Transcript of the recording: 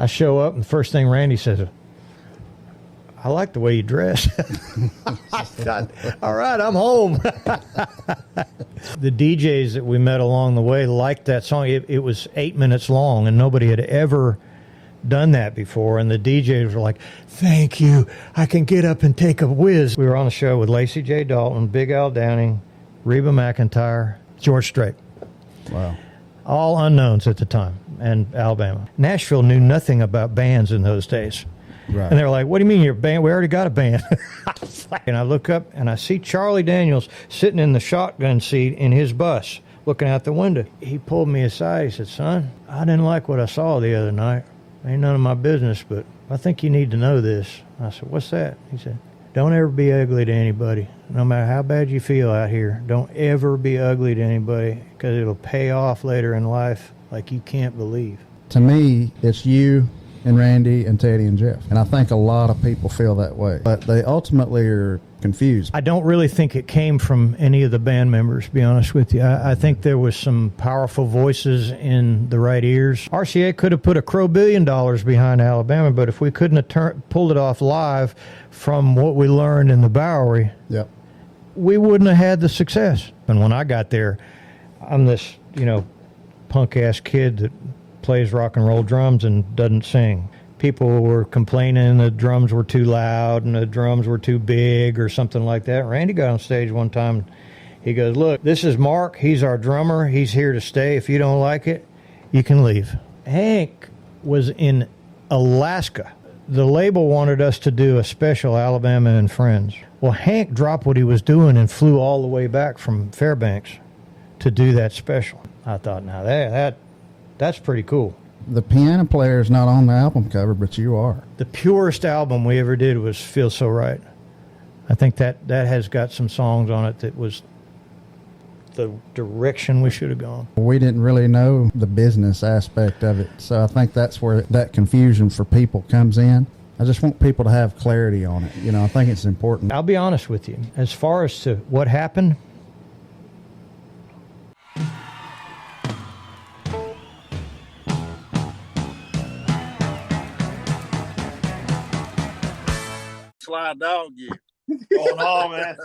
I show up, and the first thing Randy says, I like the way you dress. I thought, all right, I'm home. The DJs that we met along the way liked that song. It was 8 minutes long, and nobody had ever done that before. And the DJs were like, thank you. I can get up and take a whiz. We were on the show with Lacey J. Dalton, Big Al Downing, Reba McEntire, George Strait. Wow. All unknowns at the time, and Alabama. Nashville knew nothing about bands in those days. Right. And they were like, what do you mean you're a band? We already got a band. And I look up and I see Charlie Daniels sitting in the shotgun seat in his bus looking out the window. He pulled me aside. He said, son, I didn't like what I saw the other night. Ain't none of my business, but I think you need to know this. I said, what's that? He said, don't ever be ugly to anybody. No matter how bad you feel out here, don't ever be ugly to anybody, because it'll pay off later in life like you can't believe. To me, it's you and Randy and Teddy and Jeff. And I think a lot of people feel that way. But they ultimately are confused. I don't really think it came from any of the band members, to be honest with you. I think there was some powerful voices in the right ears. RCA could have put $1 billion behind Alabama, but if we couldn't have pulled it off live from what we learned in the Bowery, yep, we wouldn't have had the success. And when I got there, I'm this, punk-ass kid that plays rock and roll drums and doesn't sing. People were complaining the drums were too loud and the drums were too big or something like that. Randy got on stage one time. He goes, look, this is Mark. He's our drummer. He's here to stay. If you don't like it, you can leave. Hank was in Alaska. The label wanted us to do a special Alabama and Friends. Well, Hank dropped what he was doing and flew all the way back from Fairbanks to do that special. I thought, now that's pretty cool. The piano player is not on the album cover, but you are. The purest album we ever did was Feel So Right. I think that has got some songs on it that was the direction we should have gone. We didn't really know the business aspect of it, so I think that's where that confusion for people comes in. I just want people to have clarity on it. I think it's important. I'll be honest with you. As far as to what happened, Slide dog you. Oh no, man.